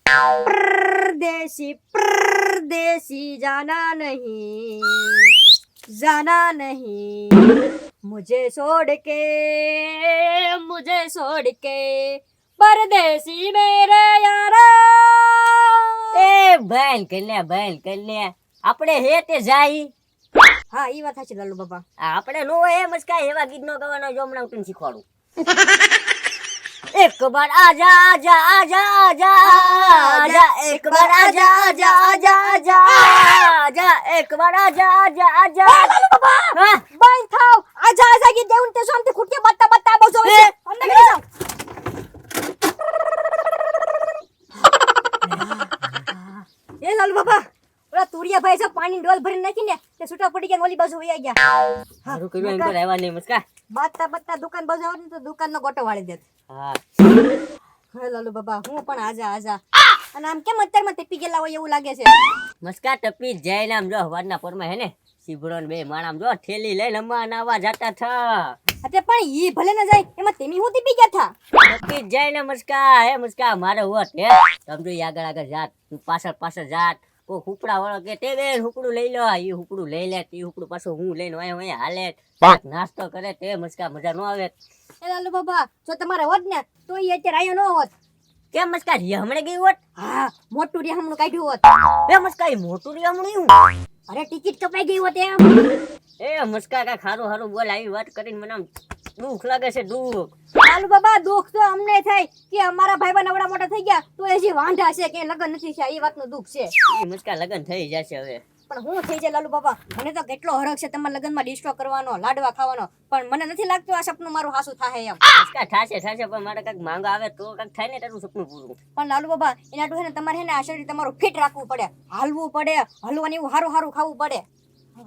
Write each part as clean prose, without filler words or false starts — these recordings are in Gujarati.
परदेसी परदेसी जाना नहीं मुझे छोड़ के परदेसी मेरे यारा એ બેન કલ્યા આપણે હે તે જાય હા ઈ વાત સાચી લાલુ બાબા આપણે નો એમ જ કાંઈ એવા ગીત નો ગાવાનો જો હમણાં હું તને શીખવાડું એક બાર આજા આજા આજા આજા આજા એક બાર આજા આજા આજા આજા આજા એક બાર આજા આજા આજા લાલુ બાબા હા બંધ થાવ આજા આજા ગીત દેવું તે શાંતિ ખૂટકે બત્તા બત્તા બજો છે અંદર લઈ જાવ એ લાલુ બાબા ઓલા તુરિયા ભાઈ છે પાણી ડોલ ભરીને નાખીને તે છૂટા પડી ગયા ને ઓલી બાજુ વયા ગયા સારું કર્યું એમ તો રહેવા નહીં મસ્કા બત્તા બત્તા દુકાન બાજુ આવે ને તો દુકાનનો ગોટો વાળી દેત હા હે લાલુ બાબા હું પણ આજા આજા અને આમ કેમ અત્યારમાં તેપી ગયેલા હોય એવું લાગે છે મસ્કા ટપી જાય ને આમ જો હવારના પોરમાં હે ને સીબડો ને બે માણામ જો ઠેલી લઈને અમા નાવા જતા થા એટલે પણ ઈ ભલે ન જાય એમાં તેમી હું તેપી ગયા થા ટપી જાય ને મસ્કા હે મસ્કા મારે હોત હે સમજો ઈ આગળ જાત હું પાછળ જાત ઓ હુપડા વાળો કે તે બેન હુપડું લઈ લો ઈ હુપડું લઈ લે ઈ હુપડું પાછું હું લઈને અહીંયા હાલે નાસ્તો કરે તે મસ્કા મજા ન આવે એ લાલુ બાબા જો તમારે હોત ને તો ઈ અત્યારે આયો ન હોત કેમ મસ્કા હમણે ગઈ હોત હા મોટું રિહામણું કાઢ્યું હોત એ મસ્કા ઈ મોટું હમણે હું અરે ટિકિટ કપાઈ ગઈ હોત એમ એ મસ્કા કા ખારું બોલ આવી વાત કરીને મને આમ દુઃખ લાગે છે દુઃખ લાલુ બાબા દુઃખ તો અમને થાય કે અમારા ભાઈબા નવડા મોટા થઈ ગયા તો હજી વાંઢા છે કે લગન નથી થયા એ વાતનું દુઃખ છે ઈ મસ્કા લગન થઈ જશે હવે પણ હું થઈ જાય લાલુ બાબા મને તો કેટલો હરખ છે તમારા લગનમાં ડિસ્ટ્રો કરવાનો લાડવા ખાવાનો પણ મને નથી લાગતું આ સપનું મારું હાસું થાય એમ મસ્કા થાશે પણ મારે કાંઈક માંગ આવે તો કાંઈક થાય ને તારું સપનું પૂરું પણ લાલુ બાબા એના તો હે ને તમારે હે ને આ શરીર તમારું ફિટ રાખવું પડે હાલવું પડે હલવાનું એવું હારું ખાવું પડે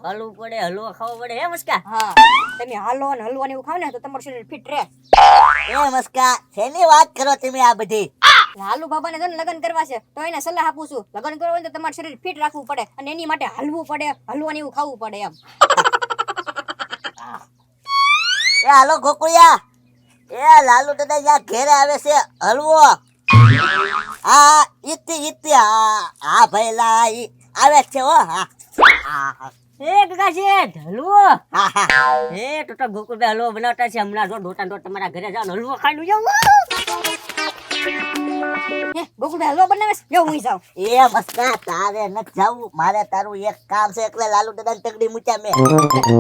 હલવું પડે હલવા ખાવું પડે હે મસ્કા હા તમે હાલો ને હલવાનું એવું ખાવ ને તો તમારું શરીર ફિટ રહે એ મસ્કા શેની વાત કરો તમે આ બધી લાલુ બાબાને જો લગન કરવા છે તો એને સલાહ આપું છું લગન કરવા હોય તો તમારું શરીર ફિટ રાખવું પડે અને એની માટે હલવું પડે હલવાનું એવું ખાવું પડે એમ એ હાલો ગોકુળિયા એ લાલુ દાદા અહીંયા ઘેરે આવે છે હલવો હા ઈતી હા ભાઈ લા ઈ આવે છે હો હા એ ગગા છે હલવો એ ટોટા ગોકુળભાઈ હલવો બનાવતા છે હમણાં જો ડોટા તમારા ઘરે જાવ હલવો ખાઈ જાવ ગોકુળભાઈ હલવો બનાવે છે હું જાઉં એ મસ્કા તારે ન જાવું મારે તારું એક કામ છે એટલે લાલુ દાદા તગડી મૂક્યા મેં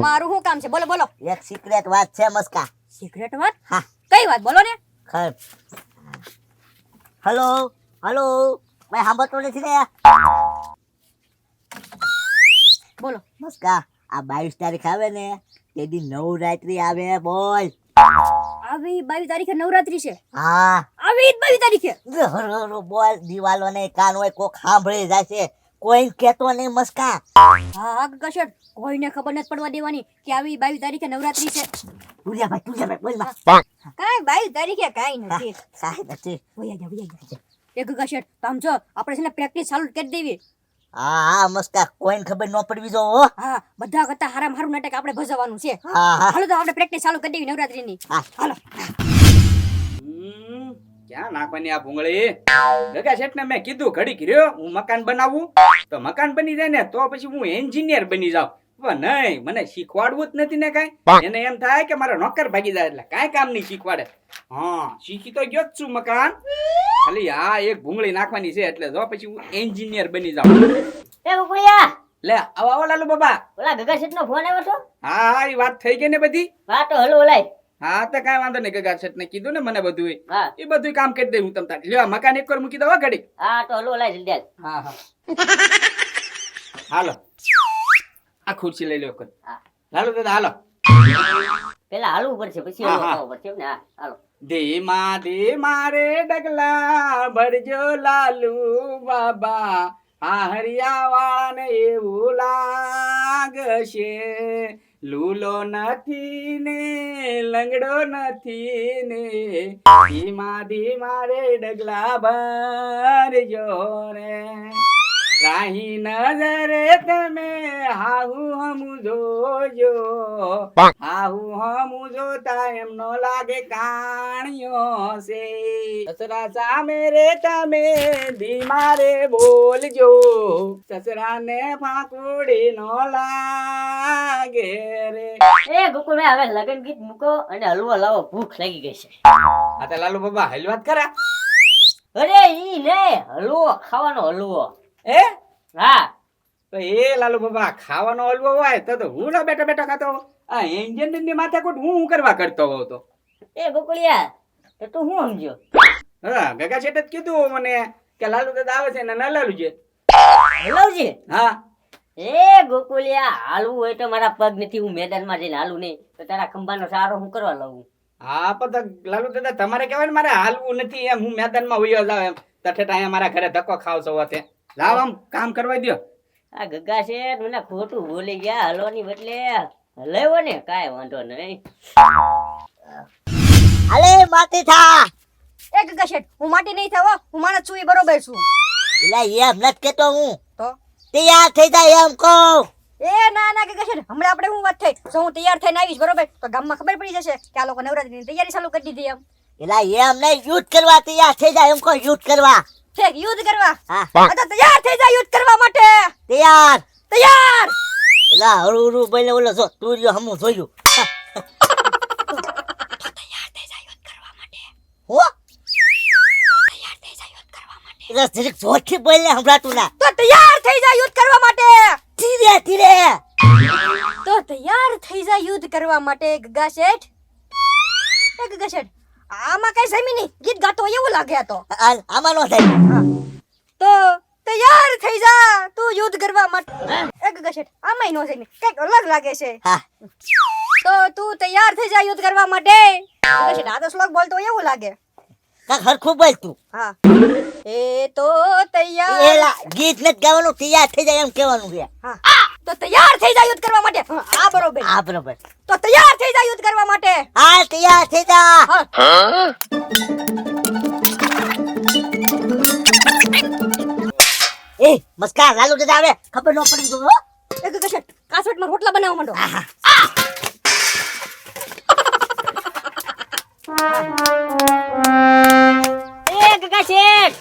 મારું શું કામ છે બોલો બોલો એક સિક્રેટ વાત છે મસ્કા સિક્રેટ વાત હા કઈ વાત બોલો ને હલો ભાઈ સાંભળતો નથી ને બોલો મસ્કા આ 22 તારીખ આવે ને તે દી નવરાત્રી આવે બોલ આવી 22 તારીખે નવરાત્રી છે હા આવી 22 તારીખે બોલ દિવાલો ને કાન હોય કોક સાંભળી જશે કોઈ કેતો નહીં મસ્કા હા કશટ કોઈને ખબર નથી પડવા દેવાની કે આવી 22 તારીખે નવરાત્રી છે તુલિયા બોલ માં કાઈ 22 તારીખે કાઈ નથી કાઈ નથી વયા જા એક કશટ આમ જો આપણે છે ને પ્રેક્ટિસ ચાલુ કરી દેવી હા મસ્કા કોઈને ખબર ન પડવી જો હો હા બધા કરતા હારામાં હારું નાટક આપણે ભજવવાનું છે હા હાલો તો આપણે પ્રેક્ટિસ ચાલુ કરી દેવી નવરાત્રીની હાલો ક્યાં નાખવાની આ ભૂંગળી ગગા શેઠ ને મેં કીધું ઘડી કર્યો હું મકાન બનાવું તો મકાન બની જાય ને તો પછી હું એન્જિનિયર બની જાઉં પણ નહીં મને શીખવાડવું જ નથી ને કાંઈ એને એમ થાય કે મારો નોકર ભાગી જાય એટલે કાંઈ કામ નહીં શીખવાડે હા શીખી તો ગયો જ છું મકાન ખાલી આ એક ભૂંગળી નાખવાની છે એટલે જો પછી હું એન્જિનિયર બની જાઉં એ ગોકુળિયા લે આવો લાલુ બાબા ઓલા ગગા શેઠ નો ફોન આવ્યો તો હા એ વાત થઈ ગઈ ને બધી હા તો હલો ઓલાય હા તો કાંઈ વાંધો નહીં ગગા શેઠ ને કીધું ને મને બધું હા એ બધું કામ કરી દે હું તમ તાર લ્યો મકાન એક વાર મૂકી દો ઘડી હા તો હલો ઓલાય જલ્દી હા હાલો આ ખુરશી લઈ લો હા. હાલો દાદા હાલો પેલા હાલવું પડશે પછી હલવો ખાવો પડશે એમ ને હા હાલો ધીમા ધીમા રે ડગલા ભરજો લાલુ બાબા આ હરિયા વાળાને એવું લાગશે લૂલો નથી ને લંગડો નથી ને ધીમા ધીમા રે ડગલા ભરજો રે રાહી નજરે તમે હાહુ હમુ જોજો હાહુ હમુ જોતા એમ નો લાગે કાણિયો છે સસરા સામે રે તમે ધીમા રે બોલજો સસરાને ફાંકુડી નો લાગે રે. એ ગોકુળભાઈ હવે લગન ગીત મૂકો અને હલવો લાવો, ભૂખ લાગી ગઈ છે. આ તો લાલુ બાબા હલવાત કરા અરે ઈ ને હલવો ખાવાનો હલવો. એ હા તો એ લાલુ બાબા ખાવાનો હલવો હોય તો હું ના બેઠો બેઠો ખાતો આ એન્જિન ની માથાકૂટ હું કરવા કરતો હોઉં તો. એ ગોકુળિયા તો તું શું સમજ્યો? હા ગગા શેઠે જ કીધું મને કે લાલુ દાદા આવે છે ને ના લાલુ છે. હલવજી. હા એ ગોકુળિયા હાલવું હોય તો મારા પગ નથી, હું મેદાનમાં જઈને હાલું નહીં તો તારા ખંભાનો સહારો હું કરવા લઉં? હા પણ લાલુ દાદા તમારે કહેવાય ને મારે હાલવું નથી એમ હું મેદાનમાં વયો જાવ એમ તઠેઠ અહીંયા મારા ઘરે ધક્કો ખાવ છો વાતે લાવ આમ કામ કરવા દ્યો. આ ગગા છે મને ખોટું બોલી ગયા, હલવાની બદલે હલાવ્યો ને કાંઈ વાંધો નહીં. અલે માટી થા એ ગગા શેઠ, હું માટી નહીં થાવ, હું માણસ છું, એ બરોબર છું. એટલે એમ નથી કેતો હું, તો તૈયાર થઈ જાય એમ કહું. એ ના ના ગગા શેઠ, હમણાં આપણે હું વાત થઈ જો હું તૈયાર થઈને આવીશ બરોબર તો ગામમાં ખબર પડી જશે કે આ લોકો નવરાત્રીની તૈયારી ચાલુ કરી દીધી એમ. એટલે એમ નહીં, યુદ્ધ કરવા તૈયાર થઈ જાય એમ કહું, યુદ્ધ કરવા. ઠીક, યુદ્ધ કરવા. હા આ તો તૈયાર થઈ જાય યુદ્ધ કરવા માટે. તૈયાર. તૈયાર. એટલે હળુ હળુ બોલે ઓલો જો તું રહ્યો હમું જોયું. હો એટલે જરીક જોરથી બોલ ને સંભળાતું ના. તો તૈયાર થઈ જાય યુદ્ધ કરવા માટે. ધીરે ધીરે. તો તૈયાર થઈ જાય યુદ્ધ કરવા માટે ગગા શેઠ. એ ગગા શેઠ, આમાં કઈ જમી નહીં, ગીત ગાતો હોય એવું લાગે આ તો. આમાં નો થાય. તો તૈયાર થઈ જા તું યુદ્ધ કરવા માટે. એ ગગા શેઠ, આમાંય નો જમી, કઈક અલગ લાગે છે. હા તો તું તૈયાર થઈ જા યુદ્ધ કરવા માટે. ગગા શેઠ, આ તો શ્લોક બોલતો હોય એવું લાગે. કાંઈક હરખું બોલ તું. હા. એ તો તૈયાર. એલા ગીત નથી ગાવાનું, તૈયાર થઈ જાય એમ કહેવાનું છે. હા. તો તૈયાર થઈ જા યુદ્ધ કરવા માટે. હા, આ બરોબર. હા બરોબર. તો તૈયાર થઈ જા યુદ્ધ કરવા માટે. હા તૈયાર થઈ જા. હા. એ મસ્કા લાલુ દાદા આવે, ખબર ન પડી જો. હો એ ગગા શેઠ, કાસવટમાં રોટલા બનાવવા માંડો. એ ગગા શેઠ,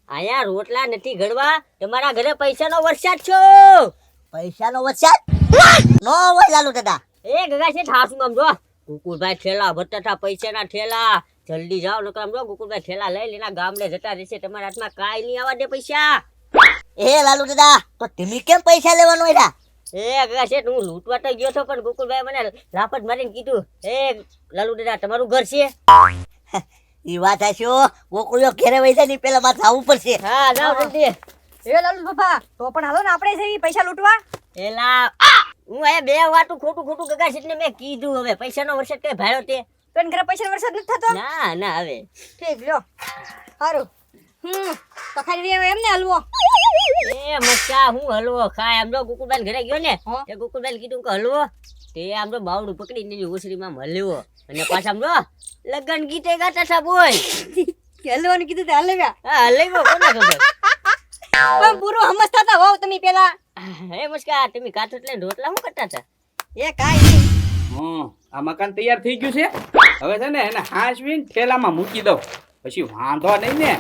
અહીંયા રોટલા નથી ઘડવા, તમારા ઘરે પૈસાનો વરસાદ છો. પૈસાનો વરસાદ નો હોય લાલુ દાદા. એ ગગા શેઠ હાસું આમ જો, ગોકુળભાઈ ઠેલા ભરતા હતા, પૈસાના ઠેલા. જલ્દી જાઓ નકર આમ જો ગોકુળભાઈ ઠેલા લઈ લેના ગામડે જતા રહેશે, તમારા હાથમાં કાંઈ નહીં આવવા દે પૈસા. એ લાલુ દાદા તો તમે કેમ પૈસા લેવાનો એડા? એ ગગા શેઠ, હું લૂંટવા તો ગયો હતો પણ ગોકુળભાઈ મને લાપત મારીને કીધું, એ લાલુ દાદા તમારું ઘર છે? ઈ વાત હશો, ગોકુળિયો ઘેરે વઈ જાય ને પેલા માથે આવવું પડશે. હા જાઓ જલ્દી. એ લાલુ બાપા, તો પણ હાલો ને આપણે જઈએ પૈસા લૂંટવા. એલા હું અહીંયા બે વાતું ખોટું ખોટું ગગા શેઠને મેં કીધું, હવે પૈસાનો વરસાદ કઈ ભાડ્યો તે? તો એના ઘરે પૈસા વરસાદ નથી થતો. ના ના હવે ઠીક, લ્યો સારું. તો ખાઈ રહ્યો એમ ને હલવો. એ મસ્કા હું હલવો ખાય આમ જો ગોકુળભાઈ ઘરે ગયો ને હા. તે ગોકુળભાઈ કીધું કે હલવો તે આમ તો બાવડું પકડીને એની ઓસરીમાં હલ્યો અને પાછા આમ જો લગન ગીતે ગાતા હતા બોય. હલવાનું કીધું તો હલવ્યા. હા હલવ્યો કોને ખબર. પણ પૂરું સમજતા હતા હોવ તમે પેલા. એ મસ્કા તમે કાઠો એટલે રોટલા શું કરતા હતા? એ કાઈ નહીં. આ મકાન તૈયાર થઈ ગયું છે હવે છે ને એને હાંચવીને ઠેલામાં મૂકી દઉં પછી વાંધો નહીં ને.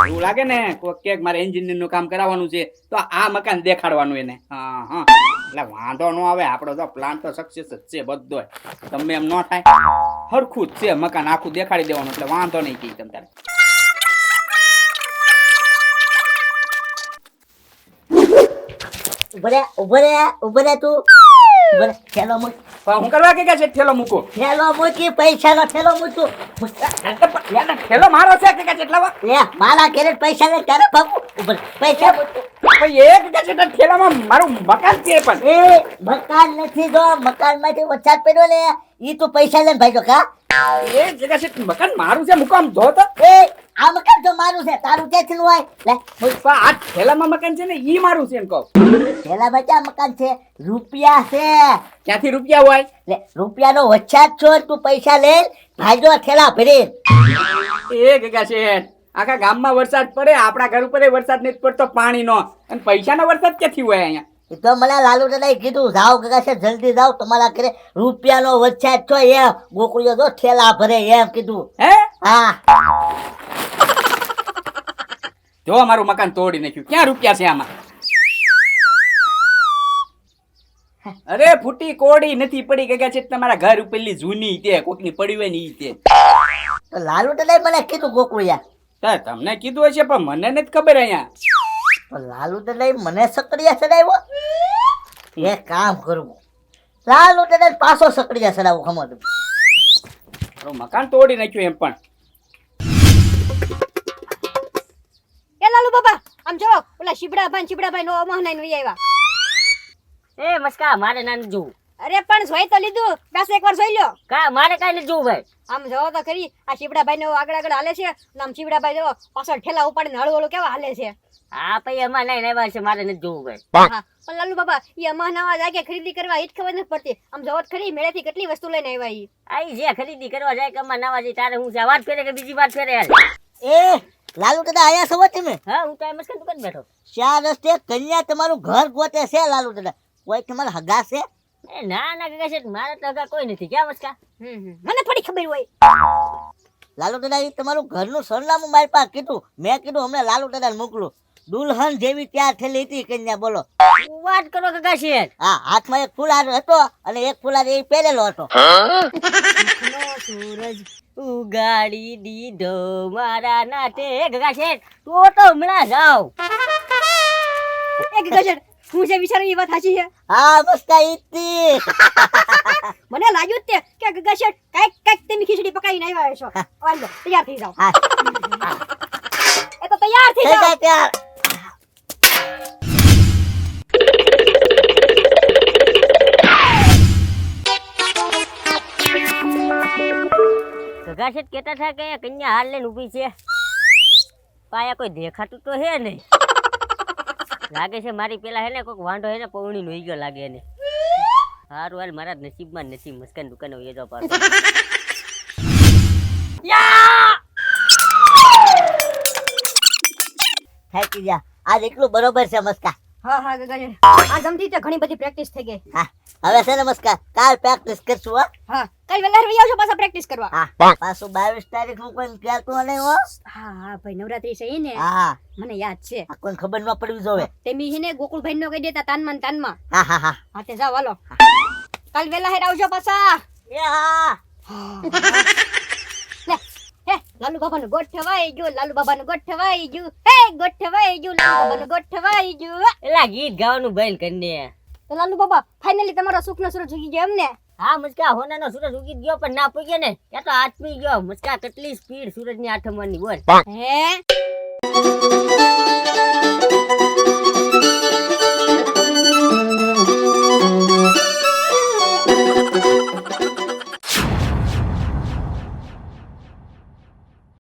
એવું લાગે ને ક્યાંક મારે એન્જિનિયર નું કામ કરાવવાનું છે તો આ મકાન દેખાડવાનું એને. હા હા એટલે વાંધો ન આવે, આપણો તો પ્લાન તો સક્સેસ જ છે બધો. તમે એમ ન થાય, હરખું જ છે મકાન આખું દેખાડી દેવાનું એટલે વાંધો નહીં કઈ તમ તારે. ઉભરે તું. ઉભરે થેલો મૂક. પણ હું કરવા કે છે ઠેલો મૂકો? થેલો મૂકી, પૈસાનો થેલો મૂકું. ઠેલો મારો છે કે એટલા લે મારા ઘરે પૈસા લે તારે બાપુ. ઉભરે પૈસા મૂકું. એક ઠેલામાં મારું મકાન છે પણ એ મકાન નથી, જો મકાન માંથી વરસાદ પડ્યો ને ઈ તું પૈસા લઈને ભાઈ કા. એ જગ્યા છે મકાન મારું છે મુકામ જો તો. એ આ મકાન તો મારું છે, તારું ક્યાંથી નું હોય? લે પણ આ ઠેલામાં મકાન છે ને ઈ મારું છે એમ કહું. પેલા બચ્ચા મકાન છે, રૂપિયા છે. ક્યાંથી રૂપિયા હોય? લે રૂપિયાનો વરસાદ છો, તું પૈસા લે ભાઈજો થેલા ભરી. એ ગગા શેઠ આખા ગામમાં વરસાદ પડે, આપણા ઘર ઉપર વરસાદ નથી પડતો પાણીનો, અને પૈસાનો વરસાદ ક્યાંથી હોય અહીંયા? એ તો મને લાલુ દાદાએ કીધું જાઓ કાકા છે જલ્દી જાઓ તમારા ઘરે રૂપિયાનો વરસાદ છો એમ ગોકળીઓ જો ઠેલા ભરે એમ કીધું. હે હા જો મારું મકાન તોડી નાખ્યું, ક્યાં રૂપિયા છે આમાં? અરે ફૂટી કોડી નથી પડી ગયા છે તમારા ઘર ઉપરલી જૂની તે કોકની પડી હોય ને ઈ તે. તો લાલુ દાદાએ મને કીધું ગોકળિયા. તો તમને કીધું હશે પણ મને નથી ખબર અહીંયા. તો લાલુ દાદાએ મને સકડિયા ચડાવ્યો. એક કામ કરવું લાલુ દાદાએ પાછો સકડિયા ચડાવું ખમો તું. મારું મકાન તોડી નાખ્યું એમ પણ. એ લાલુ બાબા આમ જો ઓલા શીબડાભાઈ નો મહનાઈ નું આવ્યા. એ મસ્કા મારે ના નથી જોવું. અરે પણ જોઈ તો લીધું, બસ એકવાર જોઈ લ્યો. કા મારે કાંઈ નથી જોવું ભાઈ. આમ જોવો તો ખરી આ શીબડાભાઈ નો આગળ હાલે છે, અને આમ શીબડાભાઈ જો પાછળ ઠેલા ઉપાડીને હળવું કેવા હાલે છે. હા પછી એમાં નહીં આવ્યા છે, મારે નથી જોવું ભાઈ. હા પણ લાલુ બાબા ઈ અમાર નવા જાગે ખરીદી કરવા ઈ જ ખબર નથી પડતી. આમ જોવો તો ખરી મેળેથી કેટલી વસ્તુ લઈને આવ્યા ઈ. આઈ જે ખરીદી કરવા જાય કે અમાર નવા જાય તારે હું છે વાત કરે કે બીજી વાત કરે યાર. એ લાલુ દાદા આયા છો તમે? હા હું તો એમ જ કરું દુકાન બેઠો. ચાર રસ્તે કન્યા તમારું ઘર ગોતે છે લાલુ દાદા. કોઈ તમારા હગા છે? એ ના ના કાકા છે મારે તો હગા કોઈ નથી. ક્યાં મસ્કા? મને થોડી ખબર હોય. લાલુ દાદા એ તમારું ઘરનું સરનામું મારી પાસે કીધું. મેં કીધું હમણાં લાલુ દાદાને મોકલું. દુલ્હન જેવી તૈયાર થયેલી હતી કન્યા બોલો. શું વાત કરો કાકા છે? હા હાથમાં એક ફુલાર હતો અને એક ફુલાર એ પહેરેલો હતો. સૂરજ ઉગાડી દીધો મારા નાટે. કાકા છે તો હમણાં જાઓ. એક ગજર હું જે વિચારું એ વાત સાચી છે. હા બસ કઈ ઈતી. મને લાગ્યું જ તે કે ગગા શેઠ કાઈક તમે ખીચડી પકાવીને આવ્યા છો. હાલો તૈયાર થઈ જાઓ. હા એ તો તૈયાર થઈ થઈ જાઓ. જાય ત્યાર. કાકા છે કેતા હતા કે કન્યા હાલ લઈને ઊભી છે. પાયા કોઈ દેખાતું તો હે નહીં. લાગે છે મારી પેલા હે ને કોઈક વાંઢો હે ને પૌણી નો ગયો લાગે એને. હારું હાલ મારા નસીબમાં નથી મસ્કાન દુકાને વહી જાવ પાછો. થાકી જા આજ એટલું બરોબર છે મસ્કા. હા હા ગગા શેઠ આ જમતી તે ઘણી બધી પ્રેક્ટિસ થઈ ગઈ. હા હવે છે ને મસ્કા કાલ પ્રેક્ટિસ કરશું હો. હા કાલ વેલા રહી આવજો પાછા પ્રેક્ટિસ કરવા. હા પાછું 22 તારીખ હું કોઈ કહેતું નહીં હો. હા હા ભાઈ નવરાત્રી છે ઈ ને. હા મને યાદ છે. આ કોઈ ખબર ન પડવી જોવે. તેમી હિને ગોકુળભાઈ નો કહી દેતા તાનમાં હા હા હા હા તે જાવ હાલો કાલ વેલા હેર આવજો પાછા. એ હા લે હે લાલુ બાબા નું ગોઠવાઈ ગયું, લાલુ બાબા નું ગોઠવાઈ ગયું, હે ગોઠવાઈ ગયું, લાલુ બાબા નું ગોઠવાઈ ગયું. એલા ગીત ગાવાનું બંધ કરીને. તો લાલુ બાબા ફાઇનલી તમારો સુખનો સૂરજ ઉગી ગયો એમ ને. હા મસ્કા હોનાનો સૂરજ ઉગી ગયો પણ ના પૂગ્યો ને ત્યાં તો આથમી ગયો. મસ્કા કેટલી સ્પીડ સૂરજની આઠમવાની બોલ. હે